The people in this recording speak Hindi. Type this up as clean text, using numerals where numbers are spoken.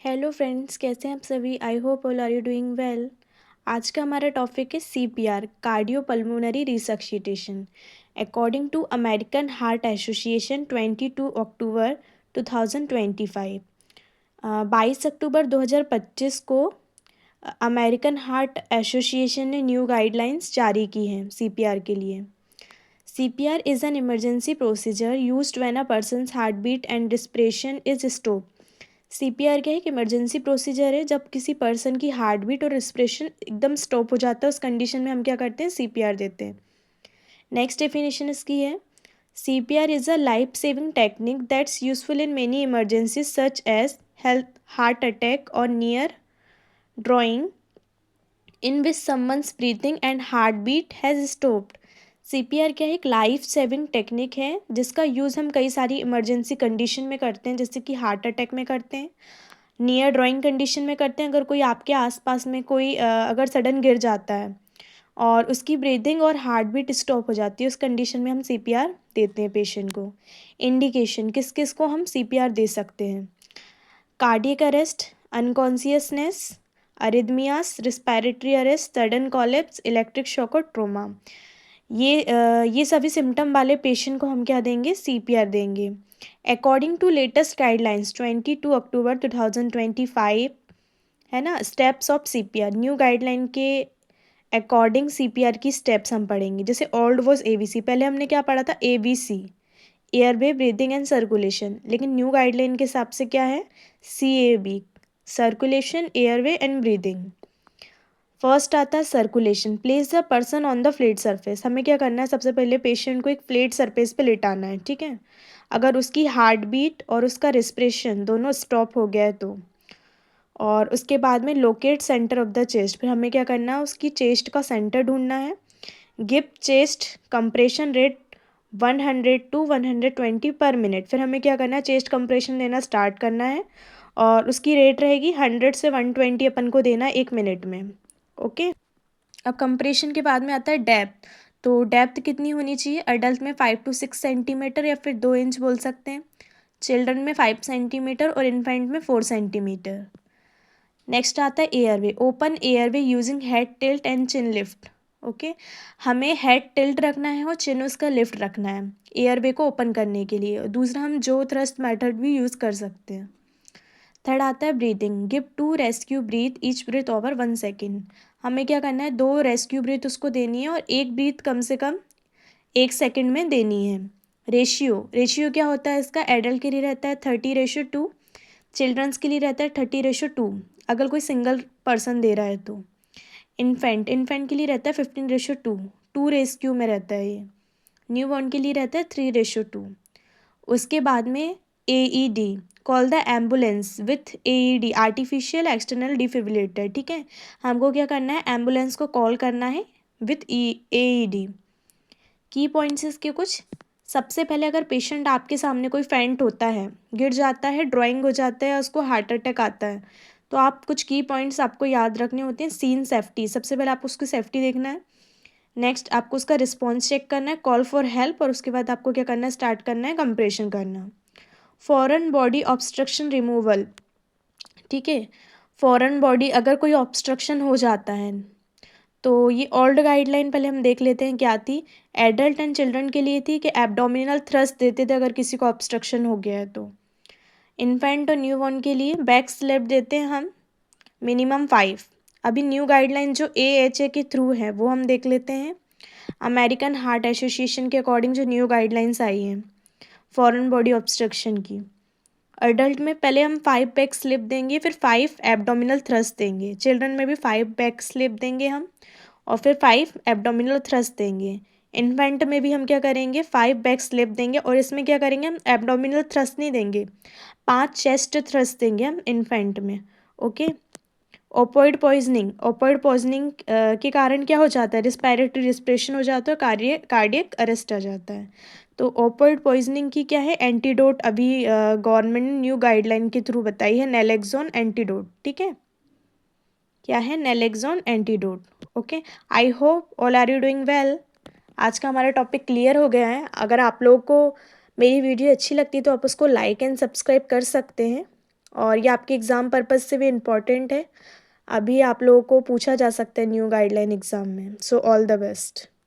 हेलो फ्रेंड्स, कैसे हैं आप सभी। I hope all are you doing well. आज का हमारा टॉपिक है CPR, cardiopulmonary resuscitation. According to American Heart Association 22 अक्टूबर 2025, 22 अक्टूबर 2025 को अमेरिकन हार्ट एसोसिएशन ने न्यू गाइडलाइंस जारी की हैं CPR के लिए। CPR is an emergency procedure used when a person's heartbeat and respiration is stopped. CPR क्या है कि इमरजेंसी प्रोसीजर है जब किसी पर्सन की हार्ट बीट और रिस्पिरेशन एकदम स्टॉप हो जाता है। उस कंडीशन में हम क्या करते हैं, CPR देते हैं। नेक्स्ट डेफिनेशन इसकी है, CPR is a life saving technique that's useful in many emergencies such as health heart attack और near drowning in which someone's breathing and heart beat has stopped. CPR क्या है, एक लाइफ सेविंग टेक्निक है जिसका यूज़ हम कई सारी इमरजेंसी कंडीशन में करते हैं, जैसे कि हार्ट अटैक में करते हैं, नियर ड्राइंग कंडीशन में करते हैं। अगर कोई आपके आसपास में कोई अगर सडन गिर जाता है और उसकी ब्रीदिंग और हार्ट बीट स्टॉप हो जाती है, उस कंडीशन में हम CPR देते हैं पेशेंट को। इंडिकेशन किस किस को हम CPR दे सकते हैं, cardiac arrest, unconsciousness, arrhythmias, respiratory arrest, sudden collapse, electric shock और ट्रोमा। ये सभी सिम्टम वाले पेशेंट को हम क्या देंगे, CPR देंगे। अकॉर्डिंग टू लेटेस्ट गाइडलाइंस 22 अक्टूबर 2025 है ना, steps of CPR, new guideline के अकॉर्डिंग CPR की स्टेप्स हम पढ़ेंगे। जैसे ओल्ड वॉज ABC, पहले हमने क्या पढ़ा था, ABC, airway, breathing and circulation. लेकिन न्यू गाइडलाइन के हिसाब से क्या है, CAB, circulation, airway and breathing. First आता है circulation, place the person on the flat surface. हमें क्या करना है, सबसे पहले पेशेंट को एक फ्लैट सरफेस पे लेटाना है, ठीक है। अगर उसकी हार्ट बीट और उसका रिस्पिरेशन दोनों स्टॉप हो गया है तो, और उसके बाद में locate centre of the chest, फिर हमें क्या करना है, उसकी चेस्ट का सेंटर ढूंढना है। Give chest compression rate 100 to 120 पर मिनट, फिर हमें क्या करना है, चेस्ट कंप्रेशन देना स्टार्ट करना है और उसकी रेट रहेगी 100 से 120 अपन को देना 1 मिनट में। ओके। अब कंप्रेशन के बाद में आता है डेप्थ। तो डेप्थ कितनी होनी चाहिए, अडल्ट में 5 to 6 सेंटीमीटर या फिर 2 इंच बोल सकते हैं, चिल्ड्रन में 5 सेंटीमीटर और इन्फेंट में 4 सेंटीमीटर। नेक्स्ट आता है airway, open airway using head tilt and chin lift. Okay, हमें हेड टिल्ट रखना है और चिन उसका लिफ्ट रखना है एयरवे को ओपन करने के लिए। दूसरा, हम जो थ्रस्ट मेथड भी यूज़ कर सकते हैं। थर्ड आता है breathing, give 2 rescue breath, each breath over 1 second. हमें क्या करना है, 2 रेस्क्यू ब्रीथ उसको देनी है और एक ब्रीथ कम से कम 1 सेकेंड में देनी है। रेशियो क्या होता है इसका, एडल्ट के लिए रहता है 30:2, चिल्ड्रंस के लिए रहता है 30:2, अगर कोई सिंगल पर्सन दे रहा है तो। इन्फेंट के लिए रहता है 15:2, 2 रेस्क्यू में रहता है ये। न्यू बॉर्न के लिए रहता है 3:2। उसके बाद में AED, call the ambulance with AED, artificial external defibrillator, ठीक है। हमको क्या करना है, एम्बुलेंस को कॉल करना है विथ AED। की पॉइंट्स इसके कुछ, सबसे पहले अगर पेशेंट आपके सामने कोई फेंट होता है, गिर जाता है, ड्राइंग हो जाता है, उसको हार्ट अटैक आता है, तो आप कुछ की पॉइंट्स आपको याद रखने होते हैं। सीन सेफ्टी, सबसे पहले आपको उसकी सेफ्टी देखना है। नेक्स्ट, आपको उसका रिस्पॉन्स चेक करना है, कॉल फॉर हेल्प, और उसके बाद आपको क्या करना है, स्टार्ट करना है कंप्रेशन करना। फॉरेन बॉडी ऑब्स्ट्रक्शन रिमूवल, ठीक है। फॉरेन बॉडी अगर कोई ऑब्स्ट्रक्शन हो जाता है तो ये ओल्ड गाइडलाइन पहले हम देख लेते हैं क्या थी। एडल्ट एंड चिल्ड्रन के लिए थी कि एब्डोमिनल थ्रस्ट देते थे अगर किसी को ऑब्स्ट्रक्शन हो गया है तो। इन्फेंट और न्यूबॉर्न के लिए बैक स्लैप देते हैं हम, मिनिमम 5। अभी न्यू गाइडलाइन जो AHA के थ्रू है वो हम देख लेते हैं। अमेरिकन हार्ट एसोसिएशन के अकॉर्डिंग जो न्यू गाइडलाइंस आई हैं फॉरेन बॉडी ऑब्स्ट्रक्शन की, अडल्ट में पहले हम 5 बैक स्लिप देंगे, फिर 5 एब्डोमिनल थ्रस्ट देंगे। चिल्ड्रन में भी 5 बैक स्लिप देंगे हम और फिर 5 एब्डोमिनल थ्रस्ट देंगे। इन्फेंट में भी हम क्या करेंगे, 5 बैक स्लिप देंगे और इसमें क्या करेंगे, हम एब्डोमिनल थ्रस्ट नहीं देंगे, 5 चेस्ट थ्रस्ट देंगे हम इन्फेंट में। ओके। ओपोइड पॉइजनिंग के कारण क्या हो जाता है, रिस्पिरेशन हो जाता है, कार्डियक अरेस्ट आ जाता है। तो ओपोइड पॉइजनिंग की क्या है एंटीडोट, अभी गवर्नमेंट ने न्यू गाइडलाइन के थ्रू बताई है, नैलेक्सोन एंटीडोट, ठीक है। क्या है, naloxone antidote. Okay, I hope all are you doing well. आज का हमारा टॉपिक क्लियर हो गया है। अगर आप लोगों को मेरी वीडियो अच्छी लगती है तो आप उसको लाइक एंड सब्सक्राइब कर सकते हैं। और ये आपके एग्ज़ाम पर्पज़ से भी इम्पॉर्टेंट है। अभी आप लोगों को पूछा जा सकता है न्यू गाइडलाइन एग्ज़ाम में। So all the best.